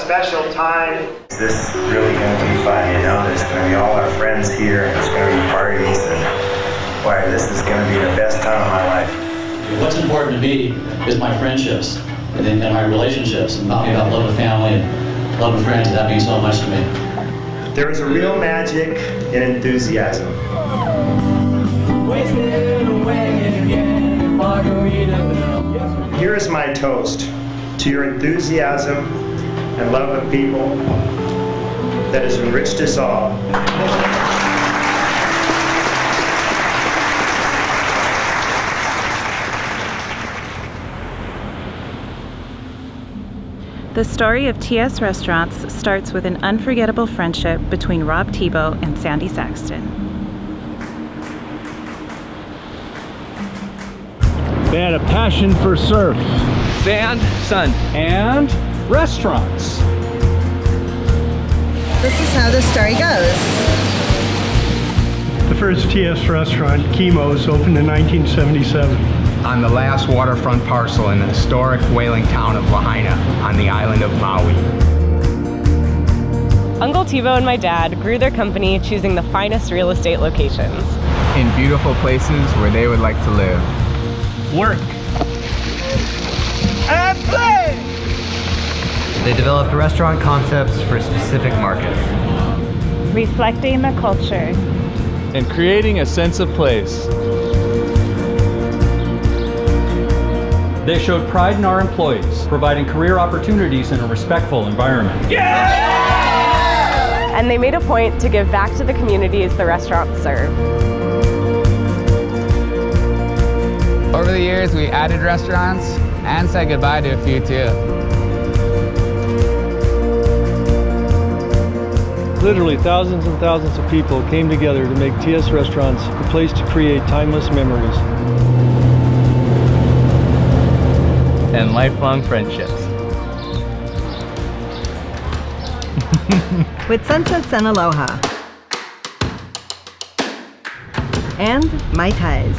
special time. Is this really going to be fun? You know, there's going to be all our friends here, and there's going to be parties, and boy, this is going to be the best time of my life. What's important to me is my friendships and my relationships, and not about love of family and love of friends. That means so much to me. There is a real magic in enthusiasm. Here is my toast to your enthusiasm and love of people that has enriched us all. The story of TS Restaurants starts with an unforgettable friendship between Rob Tebow and Sandy Saxton. They had a passion for surf, sand, sun, and restaurants. This is how the story goes. The first TS restaurant, Kimo's, opened in 1977. On the last waterfront parcel in the historic whaling town of Lahaina on the island of Maui. Uncle Tebow and my dad grew their company choosing the finest real estate locations. In beautiful places where they would like to live. Work. And play! They developed restaurant concepts for specific markets. Reflecting the culture. And creating a sense of place. They showed pride in our employees, providing career opportunities in a respectful environment. Yeah! And they made a point to give back to the communities the restaurants serve. Over the years, we added restaurants and said goodbye to a few too. Literally thousands and thousands of people came together to make TS Restaurants a place to create timeless memories. And lifelong friendships. With sunsets and aloha. And Mai Tais.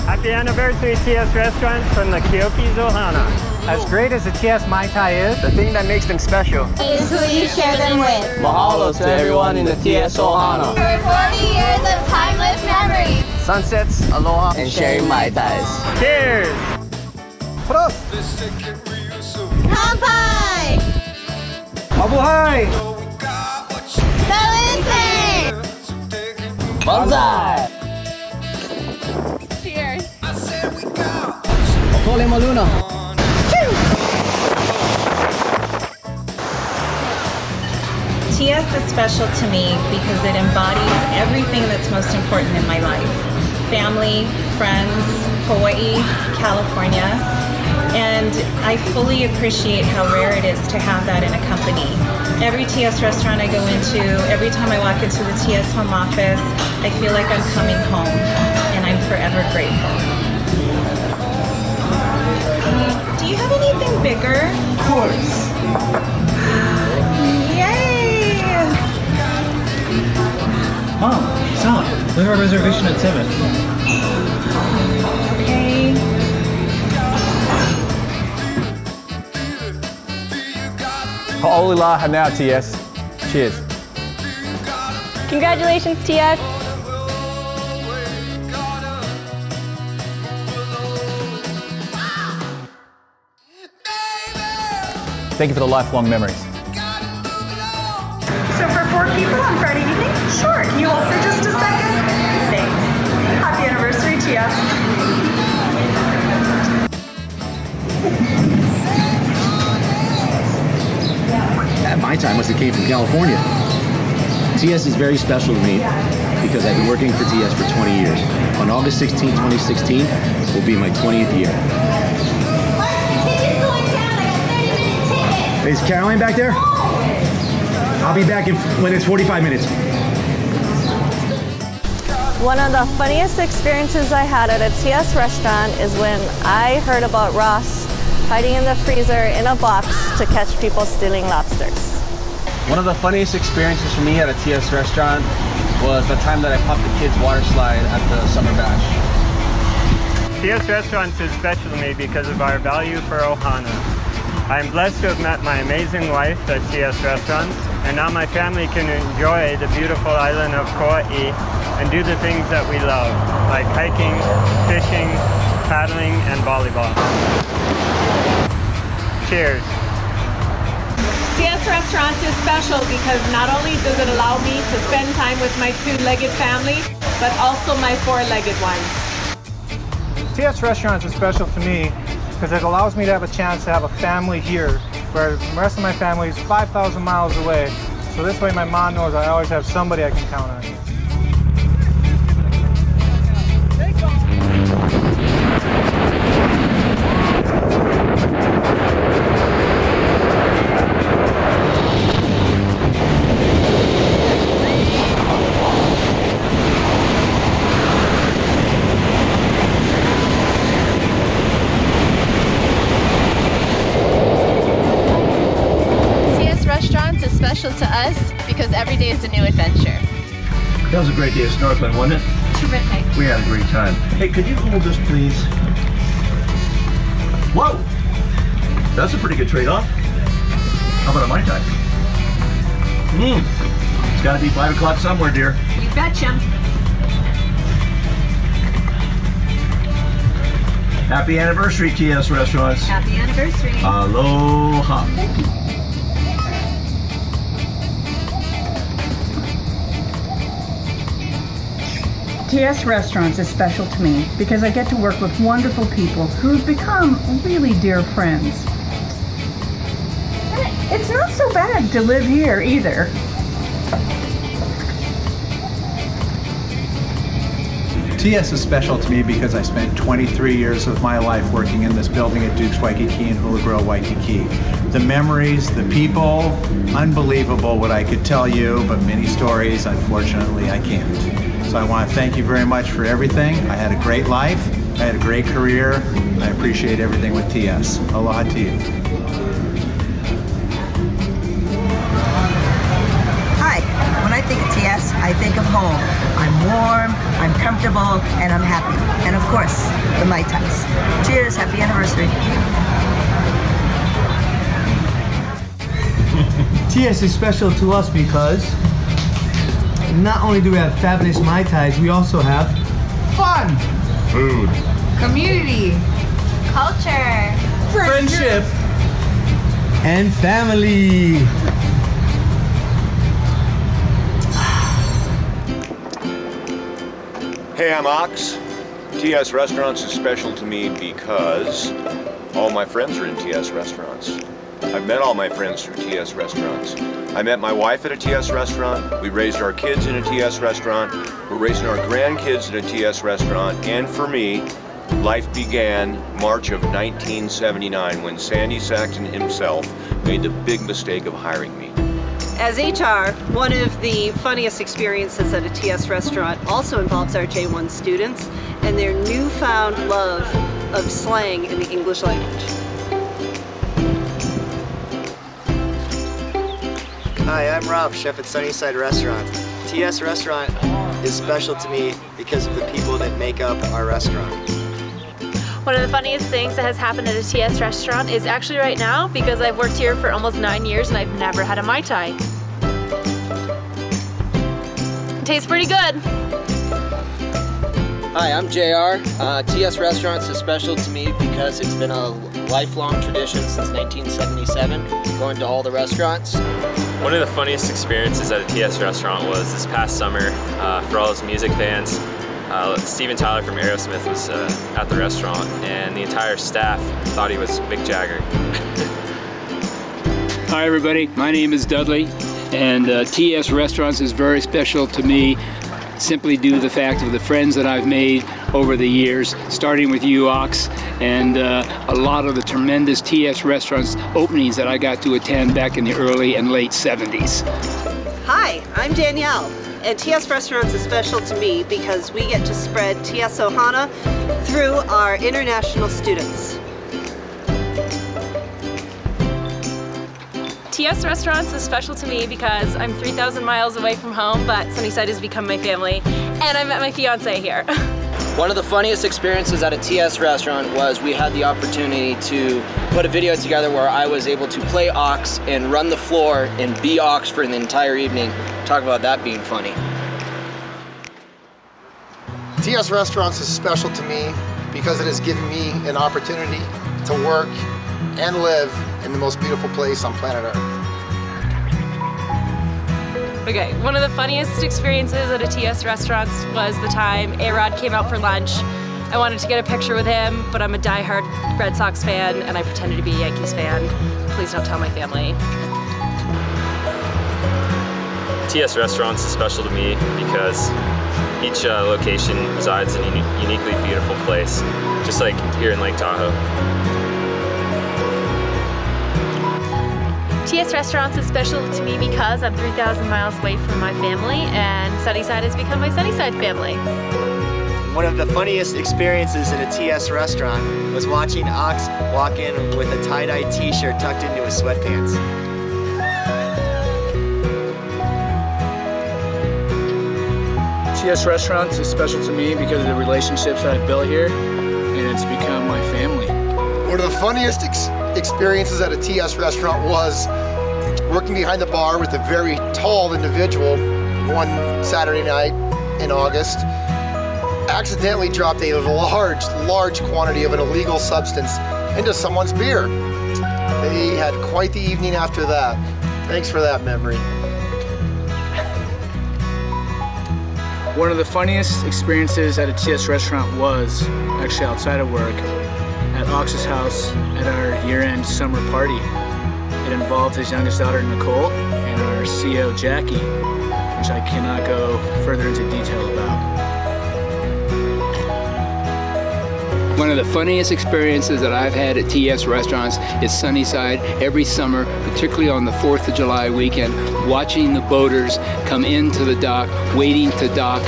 Happy anniversary, TS Restaurants from the Keoki's Ohana. As great as the TS Mai Tai is, the thing that makes them special is who you share them with. Mahalo to everyone in the TS Ohana. For 40 years of timeless memories. Sunsets, aloha, and sharing Mai Tais. Cheers! Prost! Kanpai! Mabuhay! Salute! Banzai! Cheers! Hole Maluna! TS is special to me because it embodies everything that's most important in my life. Family, friends, Hawaii, California, and I fully appreciate how rare it is to have that in a company. Every TS restaurant I go into, every time I walk into the TS home office, I feel like I'm coming home, and I'm forever grateful. Do you have anything bigger? Of course! Mom, Sal, we have our reservation at 7. Okay. Ha'olila hanau, TS. Cheers. Congratulations, TS. Thank you for the lifelong memories. So for 4 people on Friday evening? Sure. Can you hold for just a second? Thanks. Happy anniversary, TS. At my time, must have came from California. TS is very special to me because I've been working for TS for 20 years. On August 16, 2016 will be my 20th year. Is Caroline back there? I'll be back when it's 45 minutes. One of the funniest experiences I had at a TS restaurant is when I heard about Ross hiding in the freezer in a box to catch people stealing lobsters. One of the funniest experiences for me at a TS restaurant was the time that I popped the kids' water slide at the Summer Bash. TS Restaurants is special to me because of our value for Ohana. I'm blessed to have met my amazing wife at TS Restaurants, and now my family can enjoy the beautiful island of Kauai and do the things that we love, like hiking, fishing, paddling, and volleyball. Cheers. TS Restaurants is special because not only does it allow me to spend time with my two-legged family, but also my four-legged ones. TS Restaurants is special to me because it allows me to have a chance to have a family here, where the rest of my family is 5,000 miles away. So this way my mom knows I always have somebody I can count on. Special to us because every day is a new adventure. That was a great day of snorkeling, wasn't it? Terrific. We had a great time. Hey, could you hold this, please? Whoa! That's a pretty good trade-off. How about a Mai Tai? It's got to be 5 o'clock somewhere, dear. You betcha. Happy anniversary, TS Restaurants. Happy anniversary. Aloha. Thank you. TS Restaurants is special to me because I get to work with wonderful people who've become really dear friends. And it's not so bad to live here either. TS is special to me because I spent 23 years of my life working in this building at Duke's Waikiki in Hula Grill, Waikiki. The memories, the people, unbelievable what I could tell you, but many stories, unfortunately, I can't. So I want to thank you very much for everything. I had a great life, I had a great career, and I appreciate everything with TS. Aloha to you. Hi, when I think of TS, I think of home. I'm warm, I'm comfortable, and I'm happy. And of course, the Mai Tais. Cheers, happy anniversary. TS is special to us because not only do we have fabulous Mai Tais, we also have fun, food, community, culture, friendship, and family. Hey, I'm Ox. TS Restaurants is special to me because all my friends are in TS Restaurants. I've met all my friends through TS Restaurants. I met my wife at a TS restaurant. We raised our kids in a TS restaurant. We're raising our grandkids in a TS restaurant. And for me, life began March of 1979 when Sandy Saxon himself made the big mistake of hiring me. As HR, one of the funniest experiences at a TS restaurant also involves our J1 students and their newfound love of slang in the English language. Hi, I'm Rob, chef at Sunnyside Restaurant. TS Restaurant is special to me because of the people that make up our restaurant. One of the funniest things that has happened at a TS restaurant is actually right now because I've worked here for almost 9 years and I've never had a Mai Tai. It tastes pretty good. Hi, I'm JR. TS Restaurants is special to me because it's been a lifelong tradition since 1977, going to all the restaurants. One of the funniest experiences at a TS restaurant was this past summer for all those music fans. Steven Tyler from Aerosmith was at the restaurant and the entire staff thought he was Mick Jagger. Hi everybody, my name is Dudley and TS Restaurants is very special to me simply due to the fact of the friends that I've made over the years, starting with you, Ox, and a lot of the tremendous TS Restaurants openings that I got to attend back in the early and late 70s. Hi, I'm Danielle, and TS Restaurants is special to me because we get to spread TS Ohana through our international students. TS Restaurants is special to me because I'm 3,000 miles away from home, but Sunnyside has become my family, and I met my fiance here. One of the funniest experiences at a TS restaurant was we had the opportunity to put a video together where I was able to play aux and run the floor and be aux for the entire evening. Talk about that being funny. TS Restaurants is special to me because it has given me an opportunity to work and live in the most beautiful place on planet Earth. Okay, one of the funniest experiences at a TS restaurant was the time A-Rod came out for lunch. I wanted to get a picture with him, but I'm a diehard Red Sox fan and I pretended to be a Yankees fan. Please don't tell my family. TS Restaurants is special to me because each location resides in a uniquely beautiful place, just like here in Lake Tahoe. TS Restaurants is special to me because I'm 3,000 miles away from my family and Sunnyside has become my Sunnyside family. One of the funniest experiences in a TS restaurant was watching Ox walk in with a tie-dye t-shirt tucked into his sweatpants. TS Restaurants is special to me because of the relationships that I've built here, and it's become my family. One of the funniest experiences at a TS restaurant was working behind the bar with a very tall individual one Saturday night in August. Accidentally dropped a large quantity of an illegal substance into someone's beer. They had quite the evening after that. Thanks for that memory. One of the funniest experiences at a TS restaurant was actually outside of work at Ox's house at our year-end summer party. It involved his youngest daughter Nicole and our CO Jackie, which I cannot go further into detail about. One of the funniest experiences that I've had at TS Restaurants is Sunnyside every summer, particularly on the 4th of July weekend, watching the boaters come into the dock, waiting to dock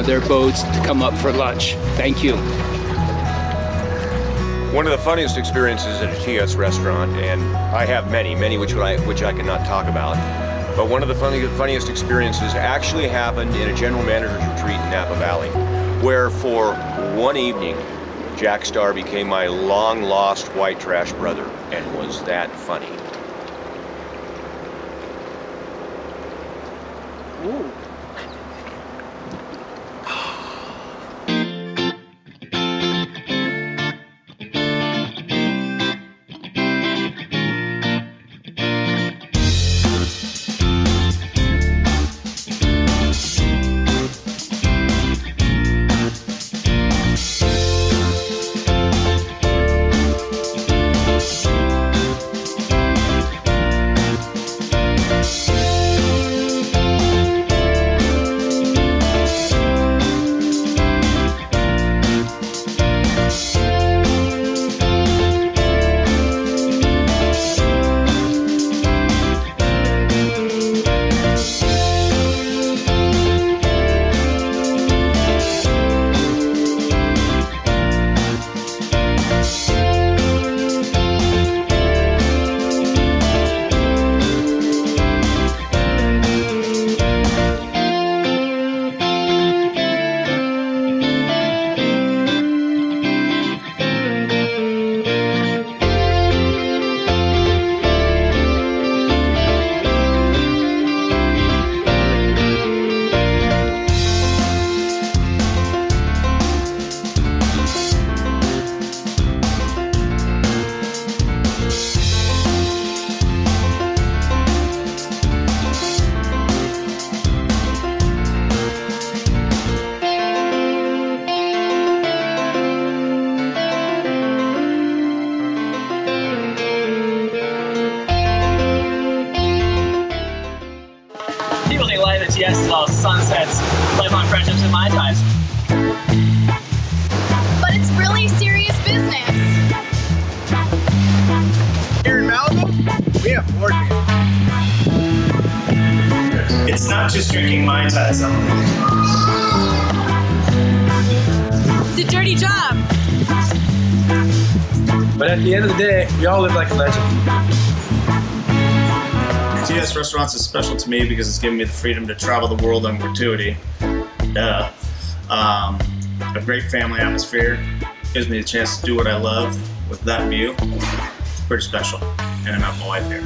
their boats to come up for lunch. Thank you. One of the funniest experiences at a TS restaurant, and I have many which I cannot talk about, but one of the funniest experiences actually happened in a general manager's retreat in Napa Valley, where for one evening, Jack Star became my long-lost white trash brother, and was that funny. Ooh. People think life at TS is all sunsets, lifelong friendships, and Mai Tais. But it's really serious business. Here in Malibu, we have board games. It's not just drinking Mai Tais, It's a dirty job. But at the end of the day, we all live like a legend. TS Restaurants is special to me because it's given me the freedom to travel the world on gratuity. a great family atmosphere, gives me the chance to do what I love with that view. It's pretty special, and I met my wife here.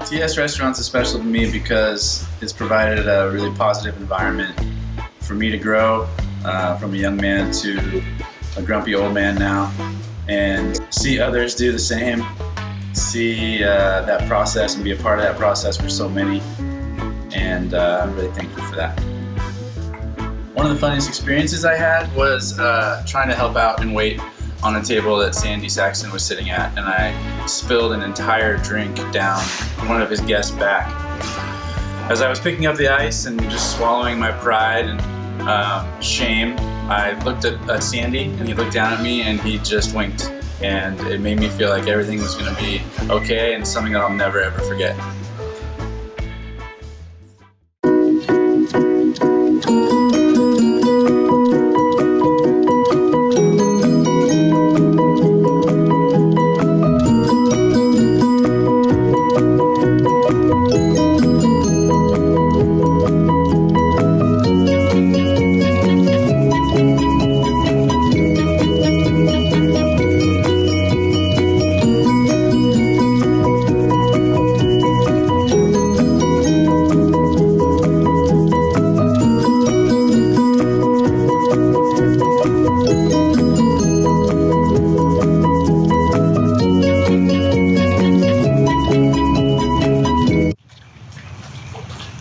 TS Restaurants is special to me because it's provided a really positive environment for me to grow from a young man to a grumpy old man now, and see others do the same, see that process and be a part of that process for so many, and I'm really thankful for that. One of the funniest experiences I had was trying to help out and wait on a table that Sandy Saxon was sitting at, and I spilled an entire drink down one of his guests' back. As I was picking up the ice and just swallowing my pride and shame, I looked at Sandy, and he looked down at me, and he just winked, and it made me feel like everything was going to be okay, and something that I'll never ever forget.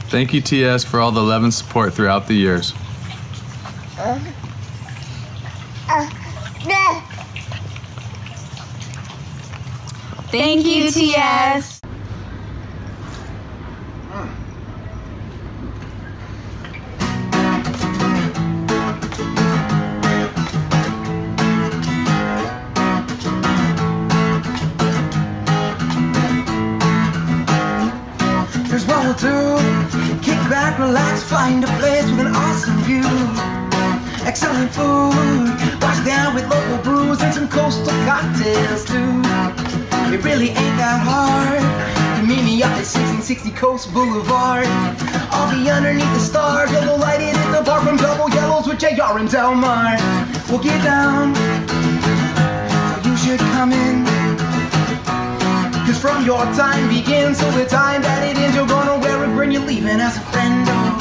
Thank you, TS, for all the love and support throughout the years. Thank you, TS. Here's what we'll do. Kick back, relax, find a place with an awesome view. Excellent food, wash down with local brews and some coastal cocktails too. It really ain't that hard to meet me up at 1660 Coast Boulevard. I'll be underneath the stars, yellow lighted at the bar from Double Yellows with JR and Delmar. We'll get down, so you should come in. Cause from your time begins till the time that it ends, you're gonna wear a grin, you're leaving as a friend. Oh,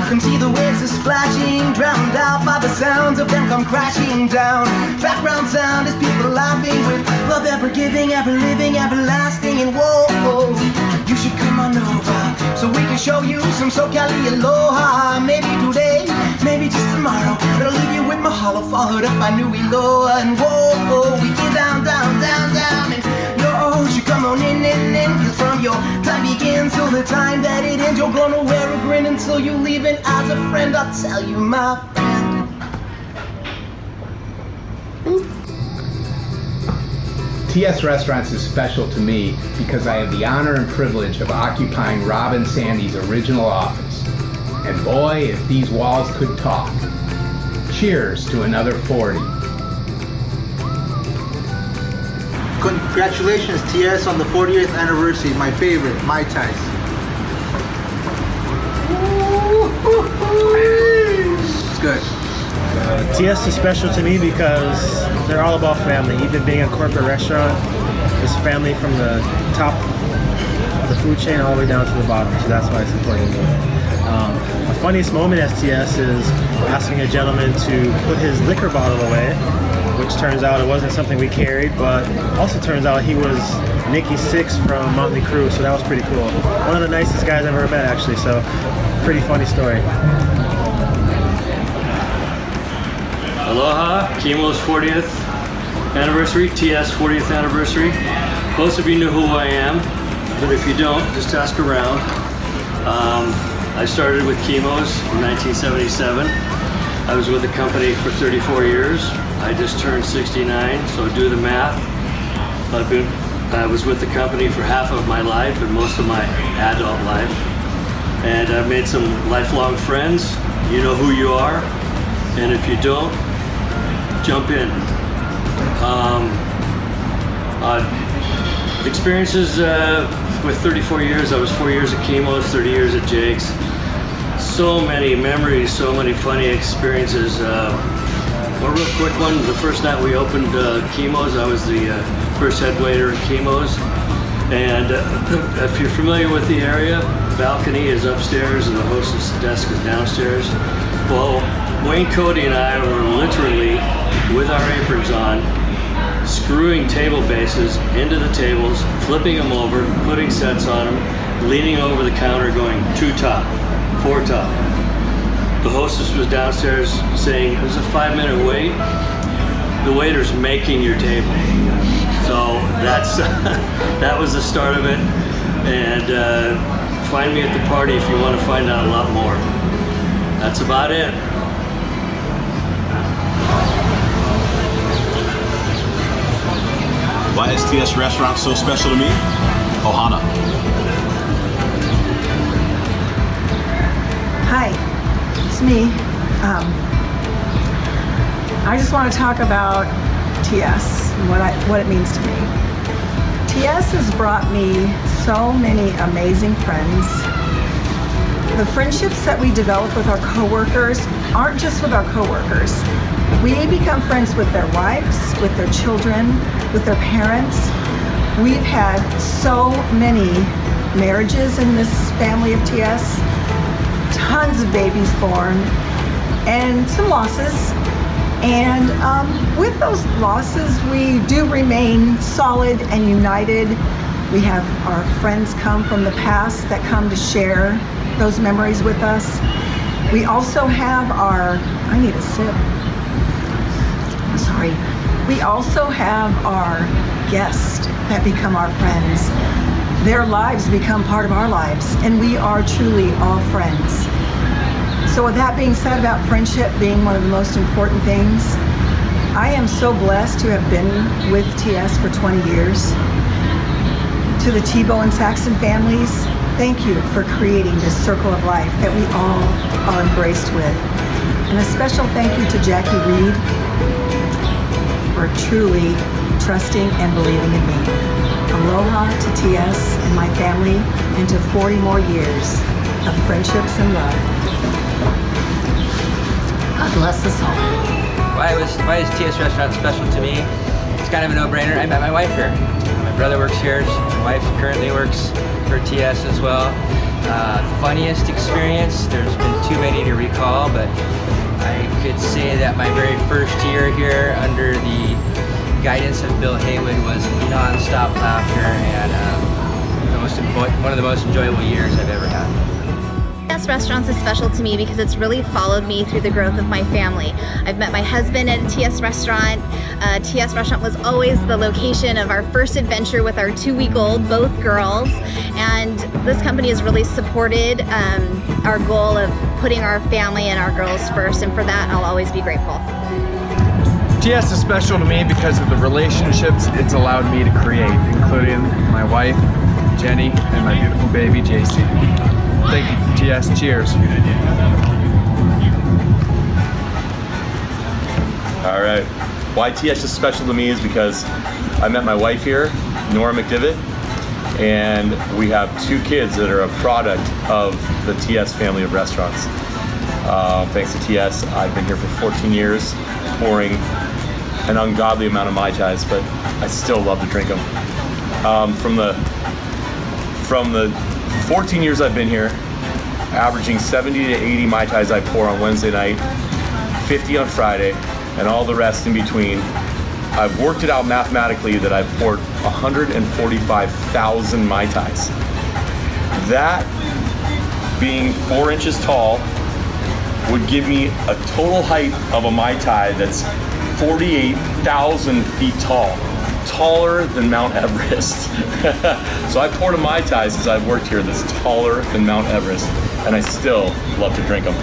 come see the waves are splashing, drowned out by the sounds of them come crashing down. Background sound is people laughing with love ever giving, ever living, everlasting. And whoa, you should come on over so we can show you some SoCali aloha. Maybe today, maybe just tomorrow, but I'll leave you with Mahalo followed up by New Eloa. And whoa, we get down, down, down, down. And you come on in, cause from your time begins till the time that it ends, you're gonna wear a grin until you leave. And as a friend, I'll tell you, my friend. TS Restaurants is special to me because I have the honor and privilege of occupying Rob and Sandy's original office. And boy, if these walls could talk. Cheers to another 40. Congratulations, TS, on the 40th anniversary. My favorite, Mai Tais. It's good. TS is special to me because they're all about family. Even being a corporate restaurant, it's family from the top of the food chain all the way down to the bottom. So that's why it's important to me. The funniest moment at TS is asking a gentleman to put his liquor bottle away, which turns out it wasn't something we carried, but also turns out he was Nikki Sixx from Motley Crue, so that was pretty cool. One of the nicest guys I've ever met, actually, so pretty funny story. Aloha, Chemo's 40th anniversary, TS 40th anniversary. Most of you know who I am, but if you don't, just ask around. I started with Chemo's in 1977. I was with the company for 34 years. I just turned 69, so do the math. I was with the company for half of my life and most of my adult life. And I've made some lifelong friends. You know who you are. And if you don't, jump in. Experiences with 34 years. I was 4 years at Chemo's, 30 years at Jake's. So many memories, so many funny experiences. A real quick one. The first night we opened Chemo's, I was the first head waiter at Chemo's. And if you're familiar with the area, the balcony is upstairs and the hostess desk is downstairs. Well, Wayne Cody and I were literally, with our aprons on, screwing table bases into the tables, flipping them over, putting sets on them, leaning over the counter going 2 top, 4 top. The hostess was downstairs saying, there's a 5-minute wait. The waiter's making your table. So that's that was the start of it. And find me at the party if you want to find out a lot more. That's about it. Why is TS Restaurant so special to me? Ohana. Hi, it's me. I just want to talk about TS and what it means to me. TS has brought me so many amazing friends. The friendships that we develop with our coworkers aren't just with our coworkers. We become friends with their wives, with their children, with their parents. We've had so many marriages in this family of TS, tons of babies born, and some losses. And with those losses, we do remain solid and united. We have our friends come from the past that come to share those memories with us. We also have I need a sip. I'm sorry. We also have our guests that become our friends. Their lives become part of our lives, and we are truly all friends. So with that being said about friendship being one of the most important things, I am so blessed to have been with TS for 20 years. To the Tebow and Saxon families, thank you for creating this circle of life that we all are embraced with. And a special thank you to Jackie Reed for truly trusting and believing in me. Aloha to TS and my family, and to 40 more years of friendships and love. God bless us all. Why is TS Restaurant special to me? It's kind of a no-brainer. I met my wife here. My brother works here. My wife currently works for TS as well. Funniest experience, there's been too many to recall, but I could say that my very first year here under the guidance of Bill Haywood was non-stop laughter and one of the most enjoyable years I've ever had. TS Restaurants is special to me because it's really followed me through the growth of my family. I've met my husband at a TS Restaurant. TS Restaurant was always the location of our first adventure with our 2-week-old, both girls. And this company has really supported our goal of putting our family and our girls first, and for that I'll always be grateful. TS is special to me because of the relationships it's allowed me to create, including my wife, Jenny, and my beautiful baby, JC. Thank you, TS. Cheers. All right. Why TS is special to me is because I met my wife here, Nora McDivitt, and we have 2 kids that are a product of the TS family of restaurants. Thanks to TS, I've been here for 14 years, pouring an ungodly amount of Mai Tais, but I still love to drink them. From the 14 years I've been here, averaging 70 to 80 Mai Tais I pour on Wednesday night, 50 on Friday, and all the rest in between. I've worked it out mathematically that I've poured 145,000 Mai Tais. That, being 4 inches tall, would give me a total height of a Mai Tai that's 48,000 feet tall. Taller than Mount Everest. So I poured a Mai Tai since I've worked here that's taller than Mount Everest, and I still love to drink them.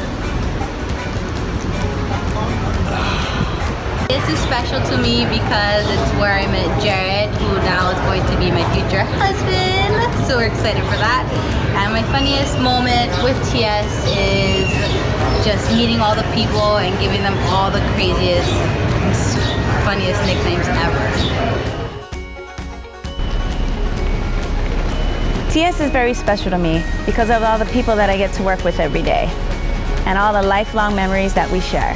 This is special to me because it's where I met Jared, who now is going to be my future husband. So we're excited for that. And my funniest moment with TS is just meeting all the people and giving them all the craziest, funniest nicknames ever. TS is very special to me because of all the people that I get to work with every day and all the lifelong memories that we share.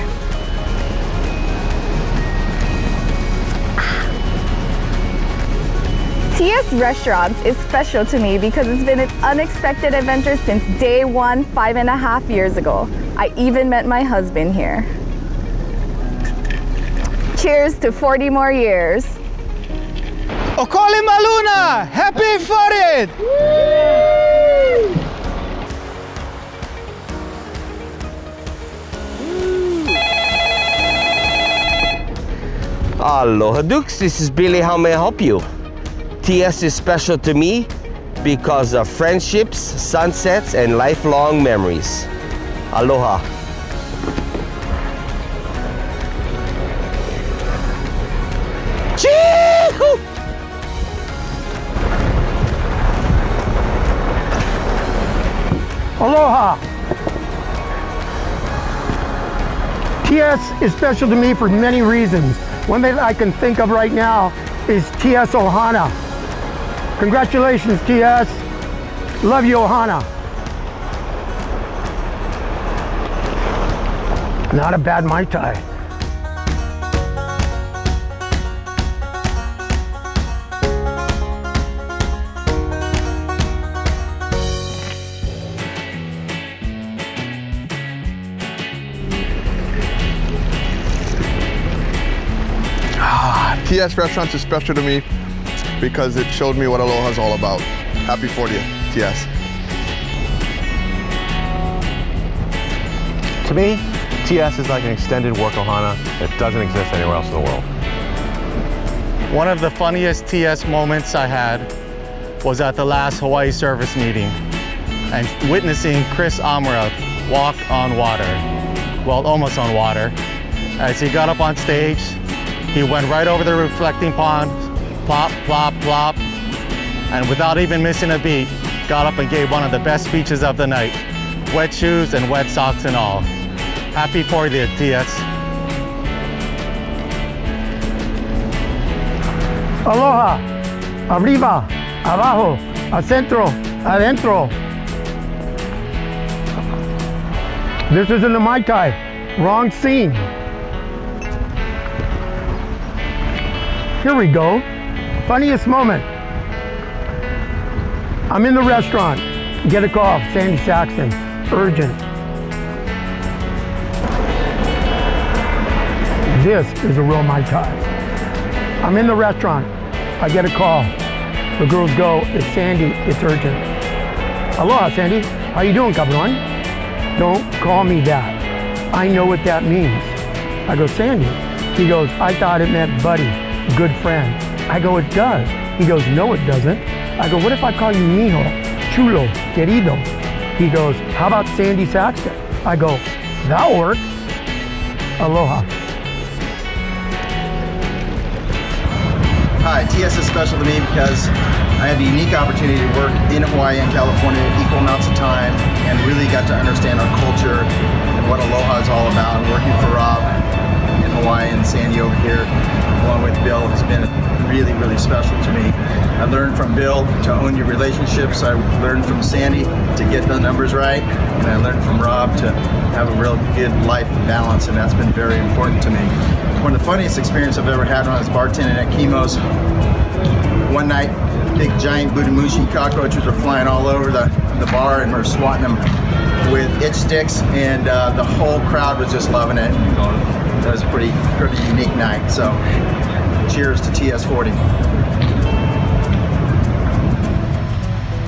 TS Restaurants is special to me because it's been an unexpected adventure since day one 5.5 years ago. I even met my husband here. Cheers to 40 more years. Okoli Maluna! Happy 40th! Aloha Dukes, this is Billy. How may I help you? TS is special to me because of friendships, sunsets, and lifelong memories. Aloha. Chee-hoo! Aloha! TS is special to me for many reasons. One that I can think of right now is TS Ohana. Congratulations, TS. Love you, Ohana. Not a bad Mai Tai. TS Restaurants is special to me because it showed me what Aloha is all about. Happy 40th, TS. To me, TS is like an extended work ohana that doesn't exist anywhere else in the world. One of the funniest TS moments I had was at the last Hawaii service meeting and witnessing Chris Amrath walk on water. Well, almost on water. As he got up on stage, he went right over the reflecting pond, plop, plop, plop, and without even missing a beat, got up and gave one of the best speeches of the night. Wet shoes and wet socks and all. Happy 40th, TS. Aloha, arriba, abajo, al centro, adentro. This isn't a Mai Tai. Wrong scene. Here we go. Funniest moment. I'm in the restaurant. Get a call, Sandy Saxon. Urgent. This is a real Mai Tai. I'm in the restaurant. I get a call. The girls go, it's Sandy, it's urgent. Aloha, Sandy. How you doing, Cabron? Don't call me that. I know what that means. I go, Sandy. He goes, I thought it meant buddy. Good friend. I go, it does. He goes, no, it doesn't. I go, what if I call you mijo, chulo, querido? He goes, how about Sandy Saxton? I go, that'll work. Aloha. Hi, TS is special to me because I had the unique opportunity to work in Hawaii and California equal amounts of time and really got to understand our culture and what Aloha is all about. Working for Rob in Hawaii and Sandy over here, along with Bill, has been really, really special to me. I learned from Bill to own your relationships. I learned from Sandy to get the numbers right. And I learned from Rob to have a real good life balance, and that's been very important to me. One of the funniest experiences I've ever had when I was bartending at Kimo's. One night, big giant Budumushi cockroaches were flying all over the bar, and we're swatting them with itch sticks, and the whole crowd was just loving it. That was a pretty unique night. So, cheers to TS40.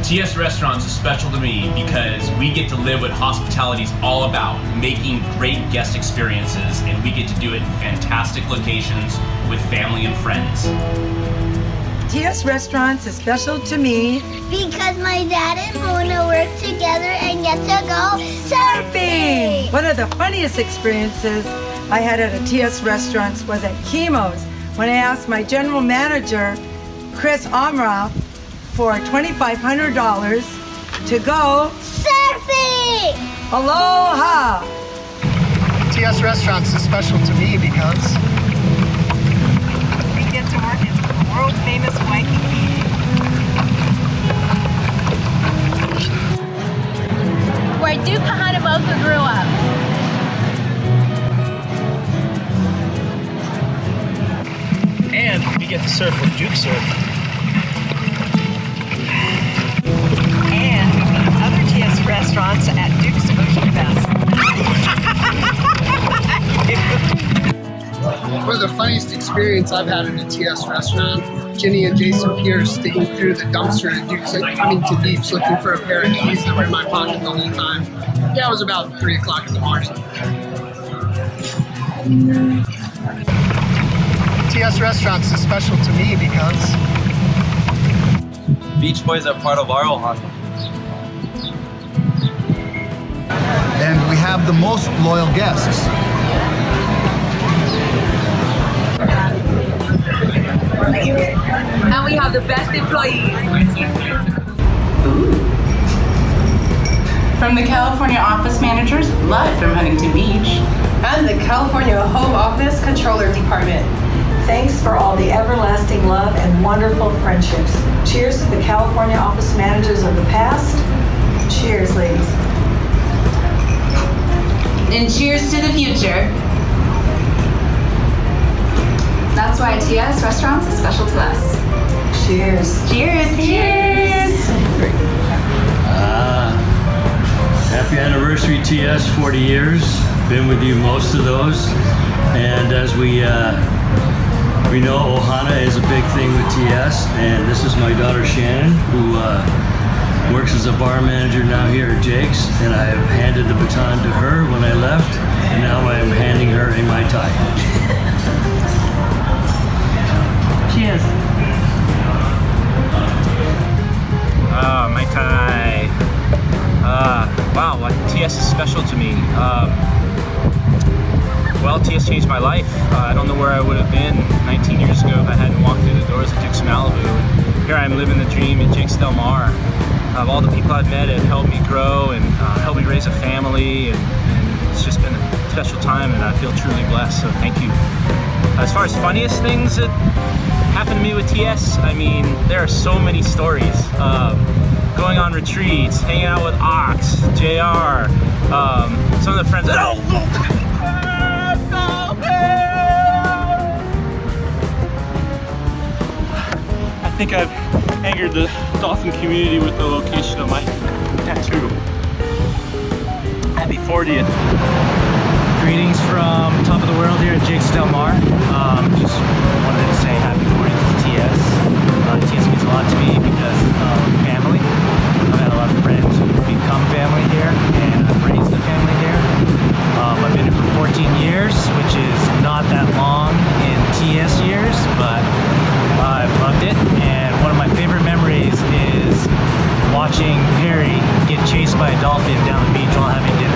TS Restaurants is special to me because we get to live what hospitality is all about, making great guest experiences, and we get to do it in fantastic locations with family and friends. TS Restaurants is special to me because my dad and Mona work together and get to go surfing. One of the funniest experiences I had at a TS Restaurants was at Kimo's when I asked my general manager, Chris Amrath, for $2,500 to go surfing. Aloha! TS Restaurants is special to me because we get to work in world famous Waikiki. Where Duke Kahanamoku grew up. And we get to surf with Duke Surf. experience I've had in a TS restaurant. Jenny and Jason Pierce digging through the dumpster at coming to Beach looking for a pair of keys that were in my pocket the whole time. Yeah, it was about 3 o'clock in the morning. TS Restaurants is special to me because Beach Boys are part of our Ohana. And we have the most loyal guests. And we have the best employees. From the California office managers, live from Huntington Beach. And the California Home Office Controller Department. Thanks for all the everlasting love and wonderful friendships. Cheers to the California office managers of the past. Cheers, ladies. And cheers to the future. That's why TS Restaurants is special to us. Cheers. Cheers. Cheers. Happy anniversary, TS, 40 years. Been with you most of those. And as we know, Ohana is a big thing with TS. And this is my daughter, Shannon, who works as a bar manager now here at Jake's. And I have handed the baton to her when I left. And now I am handing her a Mai Tai. Cheers. Mai Tai. Wow, TS is special to me. Well, TS changed my life. I don't know where I would have been 19 years ago if I hadn't walked through the doors of Jake's Malibu. Here I am living the dream at Jake's Del Mar. All the people I've met have helped me grow and helped me raise a family, and it's just been a special time, and I feel truly blessed, so thank you. As far as funniest things that happened to me with TS, I mean, there are so many stories. Going on retreats, hanging out with Ox, JR, some of the friends that I think I've angered the dolphin community with the location of my tattoo. Happy 40th. Greetings from top of the world here at Jake's Del Mar. Just wanted to say happy 40th to TS. TS means a lot to me because of family. I've had a lot of friends who've become family here, and I've raised a family here. I've been here for 14 years, which is not that long in TS years, but I've loved it. And one of my favorite memories is watching Perry get chased by a dolphin down the beach while having dinner.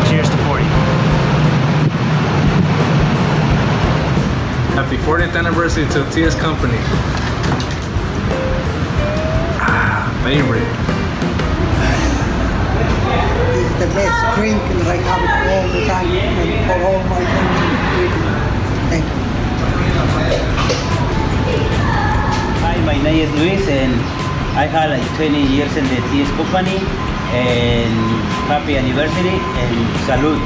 Cheers to 40. Happy 40th anniversary to TS Company. Favorite. It's the best drink, and I have it all the time, and for all my friends. Thank you. Hi, my name is Luis, and I had like 20 years in the TS Company, and happy anniversary and salud.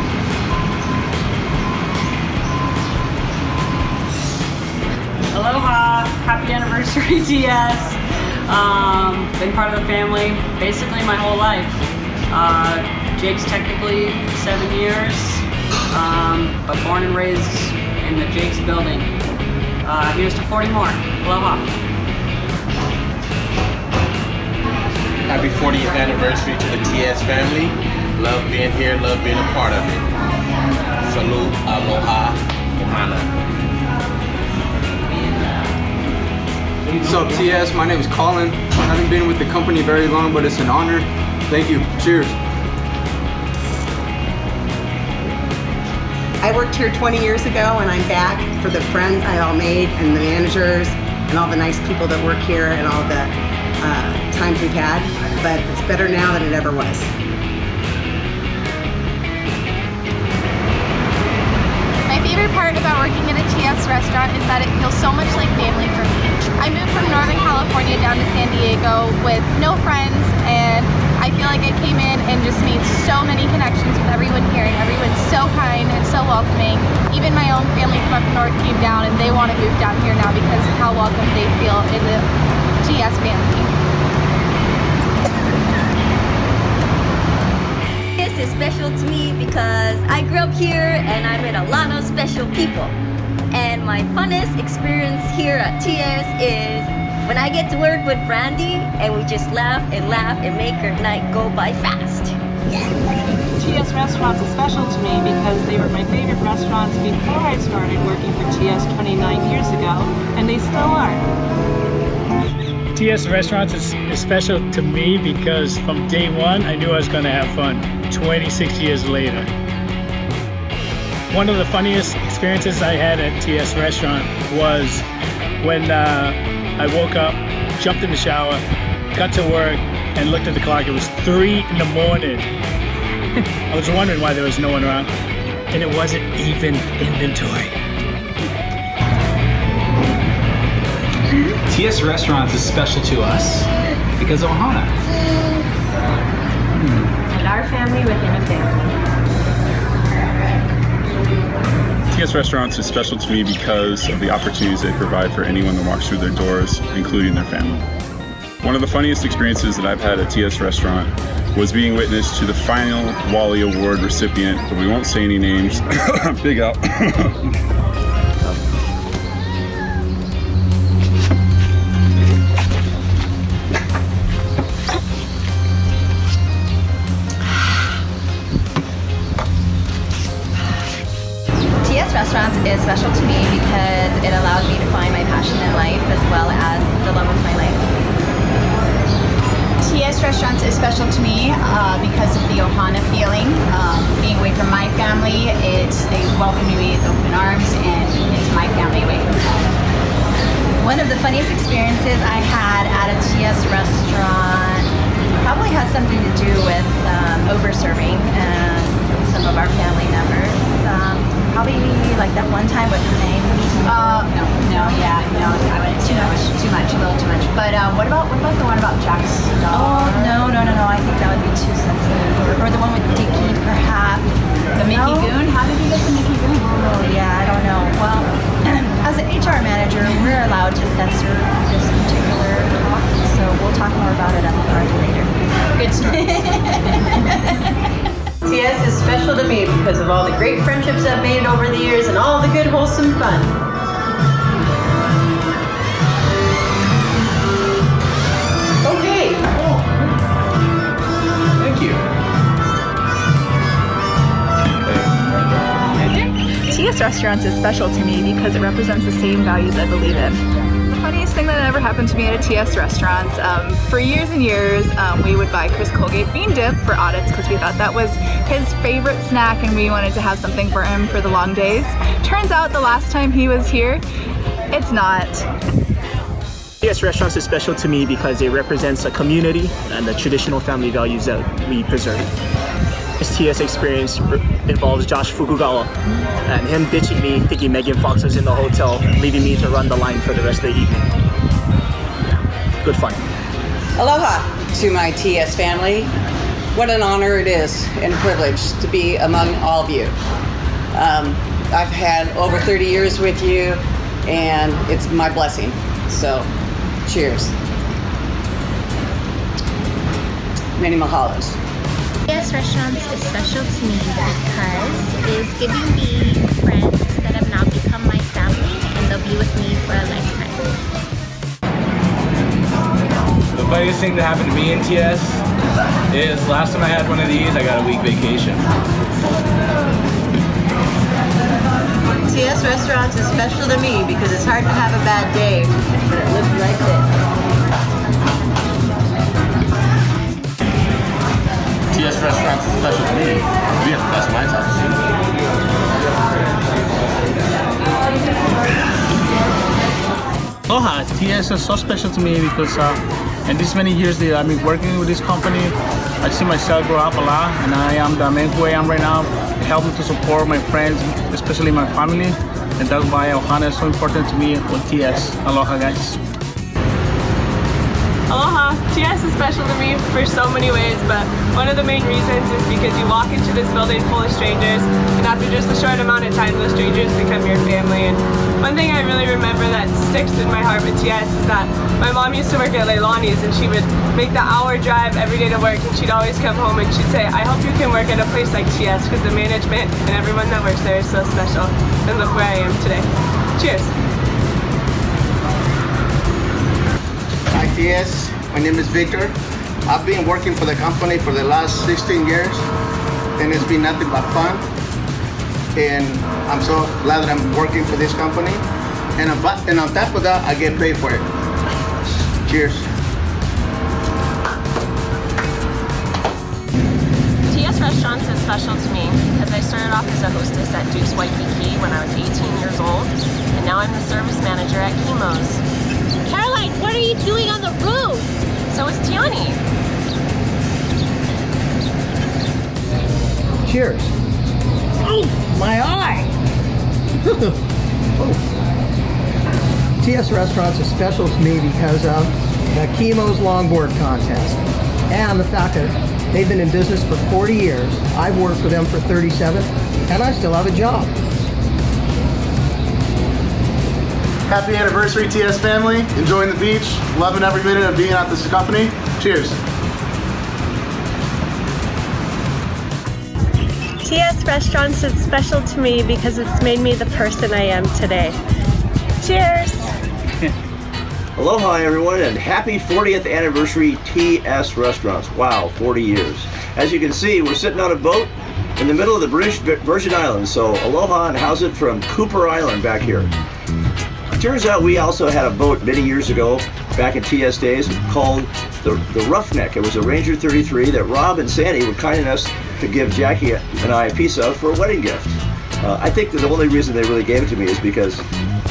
Aloha, happy anniversary TS. Been part of the family basically my whole life. Jake's technically 7 years, but born and raised in the Jake's building. Here's to 40 more. Aloha. Happy 40th anniversary to the TS family. Love being here, love being a part of it. Salute, aloha, ohana. What's up, TS? My name is Colin. I haven't been with the company very long, but it's an honor. Thank you. Cheers. I worked here 20 years ago, and I'm back for the friends I all made and the managers and all the nice people that work here and all the times we've had. But it's better now than it ever was. My favorite part about working at a TS restaurant is that it feels so much like family for me. I moved from Northern California down to San Diego with no friends, and I feel like I came in and just made so many connections with everyone here, and everyone's so kind and so welcoming. Even my own family from up north came down, and they want to move down here now because of how welcome they feel in the TS family. This is special to me because I grew up here and I met a lot of special people. And my funnest experience here at TS is when I get to work with Brandy and we just laugh and make her night go by fast. TS Restaurants is special to me because they were my favorite restaurants before I started working for TS 29 years ago, and they still are. TS Restaurants is special to me because from day one I knew I was going to have fun, 26 years later. One of the funniest experiences I had at TS Restaurant was when I woke up, jumped in the shower, got to work, and looked at the clock. It was 3 in the morning. I was wondering why there was no one around, and it wasn't even inventory. TS Restaurants is special to us because of Ohana. And our family within a family. TS Restaurants is special to me because of the opportunities they provide for anyone that walks through their doors, including their family. One of the funniest experiences that I've had at TS Restaurant was being witness to the final Wally Award recipient, but we won't say any names. Big up. TS Restaurants is special to me because it allowed me to find my passion in life as well as the love of my life. TS Restaurants is special to me because of the Ohana feeling. Being away from my family, they welcome me with open arms, and it's my family away from home. One of the funniest experiences I had at a TS restaurant probably has something to do with over-serving some of our family members. Probably like that one time with Renee. No, I went too much, a little too much. But what about the one about Jack's dog? Oh, no, I think that would be too sensitive. Or the one with Dickie, perhaps. The Mickey Goon? How did you get the Mickey Goon? Oh, yeah, I don't know. Well, as an HR manager, we're allowed to censor this particular talk, so we'll talk more about it at the party later. Good to know. TS is special to me because of all the great friendships I've made over the years and all the good, wholesome fun. Okay. Thank you. TS Restaurants is special to me because it represents the same values I believe in. The funniest thing that ever happened to me at a TS Restaurants, for years and years, we would buy Chris Colgate bean dip for audits because we thought that was his favorite snack and we wanted to have something for him for the long days. Turns out the last time he was here, it's not. TS Restaurants is special to me because it represents a community and the traditional family values that we preserve. This TS experience involves Josh Fukugawa and him ditching me thinking Megan Fox was in the hotel, leaving me to run the line for the rest of the evening. Good fun. Aloha to my TS family. What an honor it is and a privilege to be among all of you. I've had over 30 years with you and it's my blessing. So, cheers. Many mahalos. TS Restaurants is special to me because it is giving me friends that have now become my family and they'll be with me for a lifetime. The funniest thing that happened to me in TS is last time I had one of these, I got a week vacation. TS Restaurants is special to me because it's hard to have a bad day, but it looks like this. TS Restaurants is special to me. We have the best wine taps. Aloha, TS is so special to me because in these many years that I've been working with this company, I see myself grow up a lot, and I am the man who I am right now, helping to support my friends, especially my family, and that's why Ohana is so important to me with TS. Aloha, guys. Aloha! TS is special to me for so many ways, but one of the main reasons is because you walk into this building full of strangers, and after just a short amount of time, those strangers become your family. And one thing I really remember that sticks in my heart with TS is that my mom used to work at Leilani's, and she would make the hour drive every day to work, and she'd always come home and she'd say, I hope you can work at a place like TS because the management and everyone that works there is so special. And look where I am today. Cheers! Hi TS, my name is Victor. I've been working for the company for the last 16 years and it's been nothing but fun. And I'm so glad that I'm working for this company. And on top of that, I get paid for it. Cheers. TS Restaurants is special to me because I started off as a hostess at Duke's Waikiki when I was 18 years old, and now I'm the service manager at Kimo's. Caroline, what are you doing on the roof? So is Tiani. Cheers. Oh, my eye! Oh. TS Restaurants is special to me because of the Kimo's Longboard Contest and the fact that they've been in business for 40 years. I've worked for them for 37 and I still have a job. Happy anniversary, TS family. Enjoying the beach, loving every minute of being at this company. Cheers. TS Restaurants is special to me because it's made me the person I am today. Cheers! Aloha everyone and happy 40th anniversary TS Restaurants. Wow, 40 years. As you can see, we're sitting on a boat in the middle of the British Virgin Islands. So aloha and how's it from Cooper Island back here. It turns out we also had a boat many years ago, back in TS days, called the Roughneck. It was a Ranger 33 that Rob and Sandy were kind enough to give Jackie and I a piece of for a wedding gift. I think that the only reason they really gave it to me is because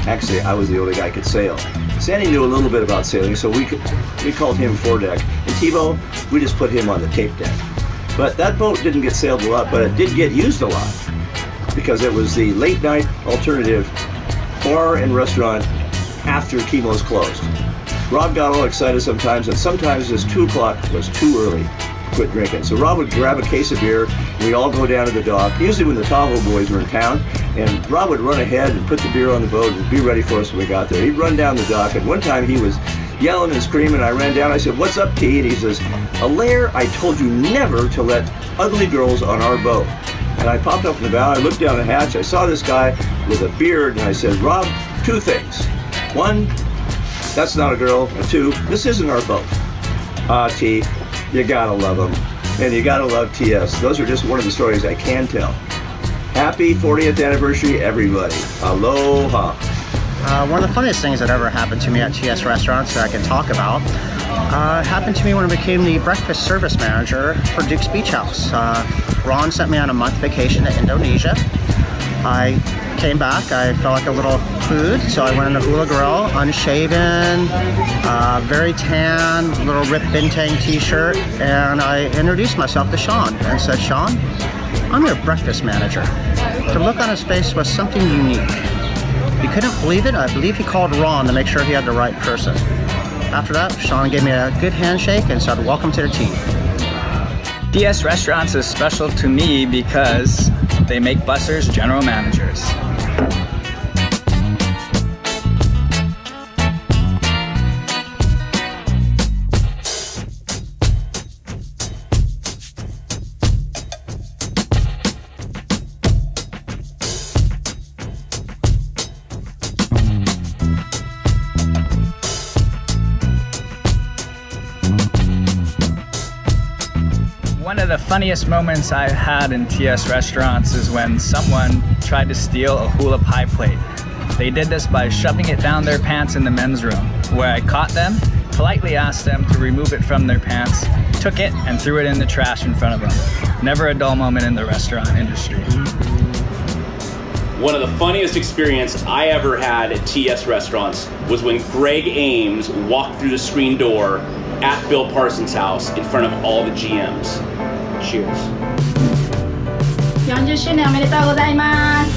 actually I was the only guy who could sail. Sandy knew a little bit about sailing, so we called him foredeck. And Tebow, we just put him on the tape deck. But that boat didn't get sailed a lot, but it did get used a lot because it was the late night alternative bar and restaurant after Kimo's closed. Rob got all excited sometimes, and sometimes this 2 o'clock was too early to quit drinking. So Rob would grab a case of beer, and we'd all go down to the dock, usually when the Tahoe boys were in town, and Rob would run ahead and put the beer on the boat and be ready for us when we got there. He'd run down the dock, and one time he was yelling and screaming, and I ran down, I said, "What's up, T?" And he says, "Alaire, I told you never to let ugly girls on our boat." And I popped up in the bow, I looked down the hatch, I saw this guy with a beard, and I said, "Rob, 2 things. 1, that's not a girl, and 2, this isn't our boat." T, you gotta love them, and you gotta love TS. Those are just one of the stories I can tell. Happy 40th anniversary, everybody. Aloha. One of the funniest things that ever happened to me at TS Restaurants that I can talk about happened to me when I became the breakfast service manager for Duke's Beach House. Ron sent me on a month vacation to Indonesia. I came back, I felt like a little food, so I went in a hula grill, unshaven, very tan, little ripped bintang t-shirt, and I introduced myself to Sean and said, "Sean, I'm your breakfast manager." The look on his face was something unique. He couldn't believe it. I believe he called Ron to make sure he had the right person. After that, Sean gave me a good handshake and said, "Welcome to the team." TS Restaurants is special to me because they make bussers general managers. One of the funniest moments I've had in TS Restaurants is when someone tried to steal a hula pie plate. They did this by shoving it down their pants in the men's room, where I caught them, politely asked them to remove it from their pants, took it and threw it in the trash in front of them. Never a dull moment in the restaurant industry. One of the funniest experiences I ever had at TS Restaurants was when Greg Ames walked through the screen door at Bill Parsons' house in front of all the GMs. Cheers. 40周年おめでとうございます。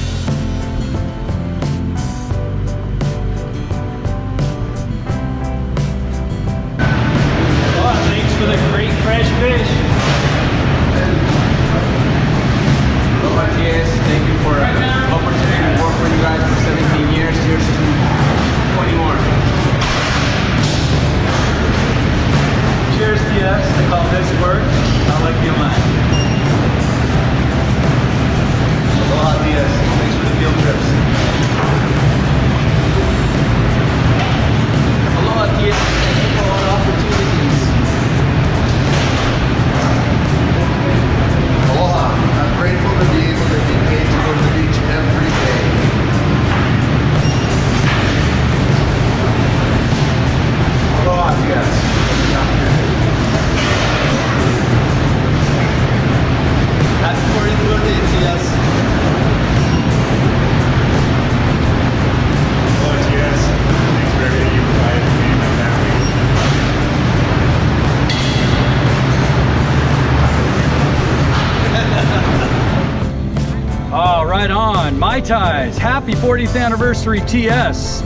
Right on, Mai Tais. Happy 40th anniversary, TS.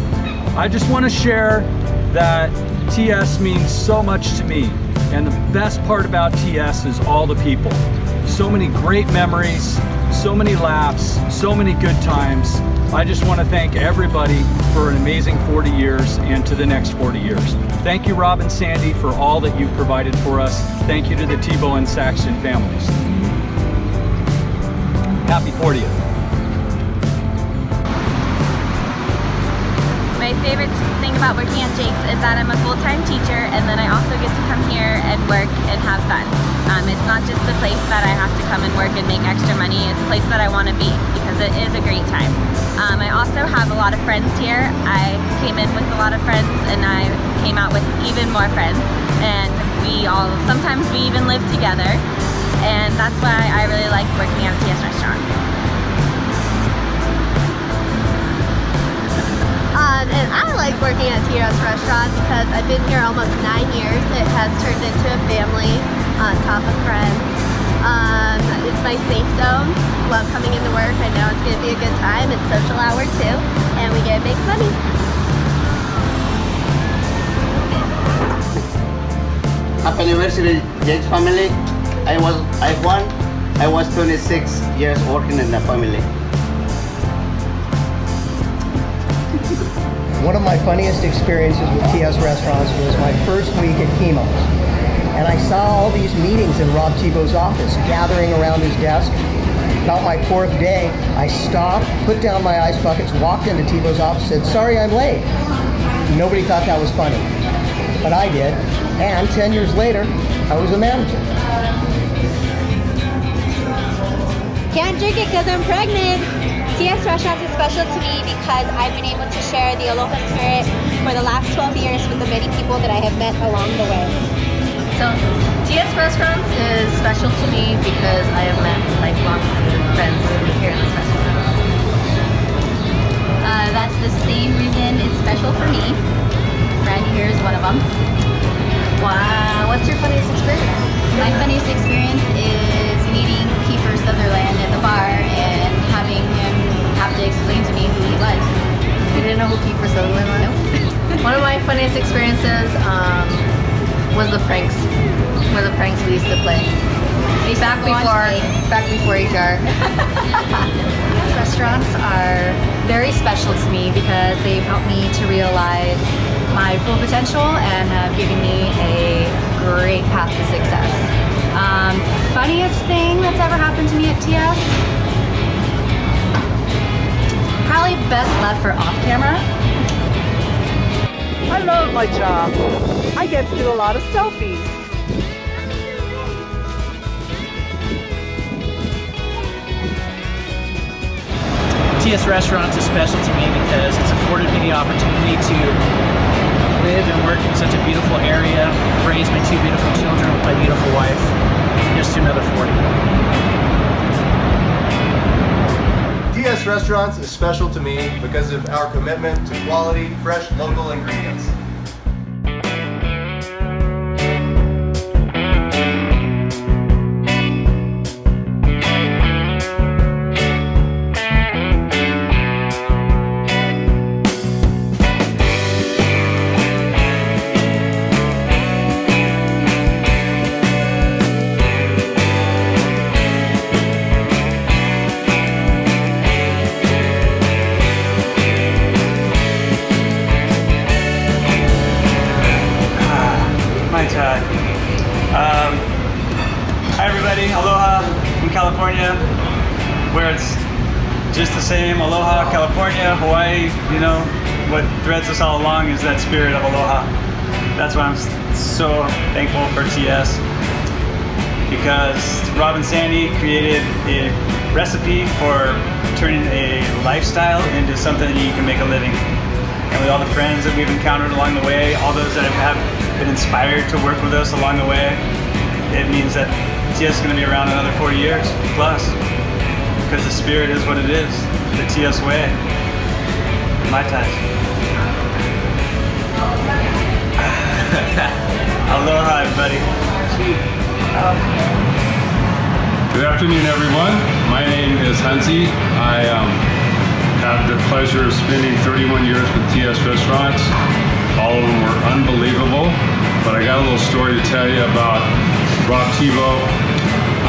I just want to share that TS means so much to me. And the best part about TS is all the people. So many great memories, so many laughs, so many good times. I just want to thank everybody for an amazing 40 years and to the next 40 years. Thank you, Rob and Sandy, for all that you've provided for us. Thank you to the Tebow and Saxton families. Happy 40th. My favorite thing about working at Jake's is that I'm a full-time teacher, and then I also get to come here and work and have fun. It's not just a place that I have to come and work and make extra money, it's a place that I want to be because it is a great time. I also have a lot of friends here. I came in with a lot of friends and I came out with even more friends, and sometimes we even live together, and that's why I really like working at a TS restaurant. And I like working at TS Restaurant because I've been here almost 9 years. It has turned into a family on top of friends. It's my safe zone. Love coming into work. I know it's going to be a good time. It's social hour too, and we get to make money. Happy anniversary, Jake's family. I was 26 years working in the family. One of my funniest experiences with TS Restaurants was my first week at Chemo's. And I saw all these meetings in Rob Tebow's office gathering around his desk. About my 4th day, I stopped, put down my ice buckets, walked into Tebow's office, said, "Sorry, I'm late." Nobody thought that was funny, but I did. And 10 years later, I was a manager. Can't drink it because I'm pregnant. TS Restaurants is special to me because I've been able to share the Aloha spirit for the last 12 years with the many people that I have met along the way. So, TS Restaurants is special to me because I have met lifelong friends here in this restaurant. That's the same reason it's special for me. Brandy here is one of them. Wow, what's your funniest experience? My funniest experience is meeting Kiefer Sutherland at the bar and having him have to explain to me who he was. You didn't know who Kiefer Sutherland was? Nope. One of my funniest experiences was the pranks. Were the pranks we used to play. Back before HR. These restaurants are very special to me because they've helped me to realize my full potential and have given me a great path to success. Funniest thing that's ever happened to me at TS? Probably best left for off camera. I love my job. I get to do a lot of selfies. TS Restaurants is special to me because it's afforded me the opportunity to live and work in such a beautiful area, raise my 2 beautiful children with my beautiful wife. Here's to another 40. TS Restaurants is special to me because of our commitment to quality, fresh, local ingredients. Hi everybody, aloha from California, where it's just the same. Aloha, California, Hawaii, you know, what threads us all along is that spirit of aloha. That's why I'm so thankful for TS, because Rob and Sandy created a recipe for turning a lifestyle into something that you can make a living. And with all the friends that we've encountered along the way, all those that have been inspired to work with us along the way, it means that TS is going to be around another 40 years plus, because the spirit is what it is, the TS way. Mai Tais. Aloha, everybody. Good afternoon, everyone. My name is Hansi. I have the pleasure of spending 31 years with TS Restaurants. All of them were unbelievable, but I got a little story to tell you about Rob Thibault.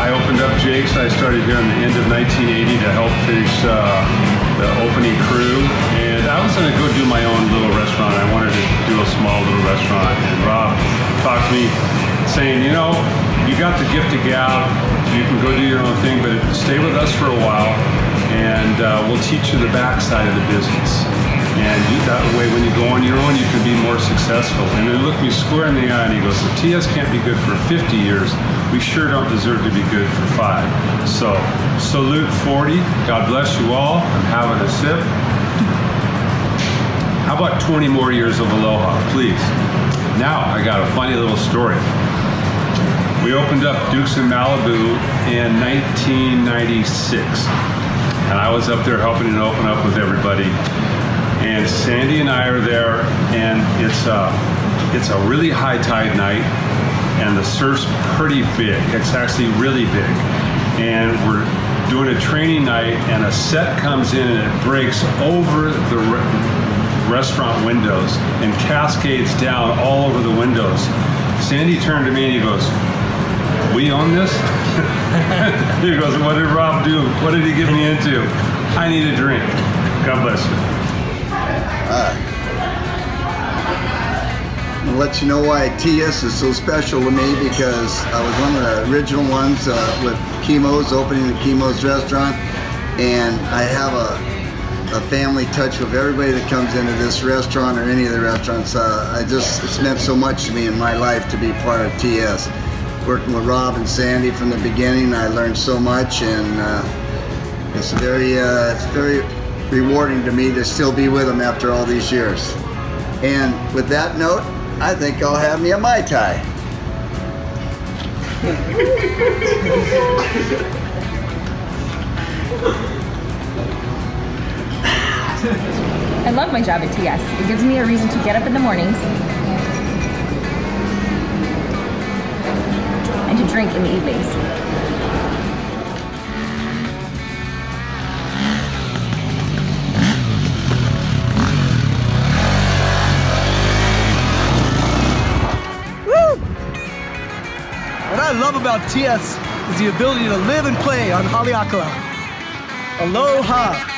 I opened up Jake's. I started here in the end of 1980 to help finish the opening crew, and I was going to go do my own little restaurant. I wanted to do a small little restaurant, and Rob talked to me saying, you know, you got the gift of gab, you can go do your own thing, but stay with us for a while, and we'll teach you the backside of the business. And that way, when you go on your own, you can be more successful. And he looked me square in the eye and he goes, if TS can't be good for 50 years, we sure don't deserve to be good for 5. So, salute 40. God bless you all. I'm having a sip. How about 20 more years of aloha, please? Now, I got a funny little story. We opened up Duke's in Malibu in 1996. And I was up there helping it open up with everybody. And Sandy and I are there, and it's a really high tide night, and the surf's pretty big. It's actually really big. And we're doing a training night, and a set comes in and it breaks over the restaurant windows and cascades down all over the windows. Sandy turned to me and he goes, we own this? He goes, what did Rob do? What did he get me into? I need a drink. God bless you. I'll let you know why TS is so special to me, because I was one of the original ones with Chemo's, opening the Chemo's restaurant, and I have a family touch with everybody that comes into this restaurant or any of the restaurants. It's meant so much to me in my life to be part of TS. Working with Rob and Sandy from the beginning, I learned so much, and it's very rewarding to me to still be with them after all these years. And with that note, I think I'll have me a Mai Tai. I love my job at TS. It gives me a reason to get up in the mornings and to drink in the evenings. What I love about TS is the ability to live and play on Haleakala. Aloha!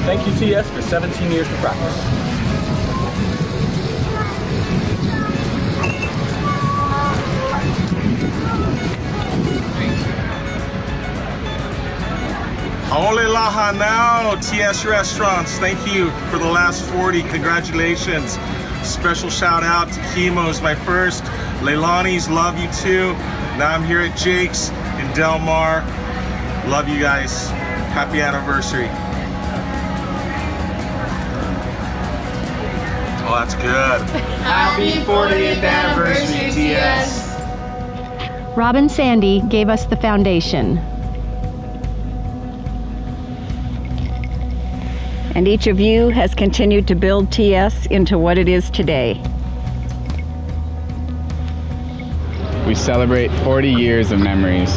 Thank you, TS, for 17 years of practice. Ole laha now, TS Restaurants. Thank you for the last 40. Congratulations. Special shout out to Chemo's, my first. Leilani's, love you too. Now I'm here at Jake's in Del Mar. Love you guys. Happy anniversary. Oh, that's good. Happy 40th anniversary, TS. Rob and Sandy gave us the foundation. And each of you has continued to build TS into what it is today. We celebrate 40 years of memories.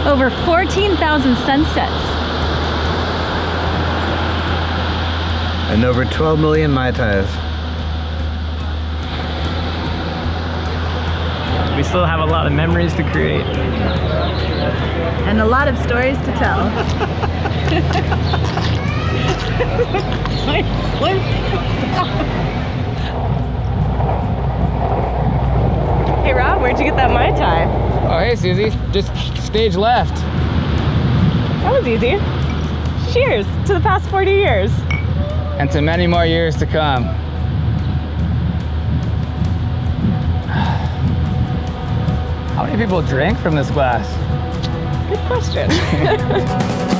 Over 14,000 sunsets. And over 12 million Mai Tais. We still have a lot of memories to create. And a lot of stories to tell. Hey Rob, where'd you get that Mai Tai? Oh hey Susie, just stage left. That was easy. Cheers to the past 40 years. and to many more years to come. How many people drink from this glass? Good question.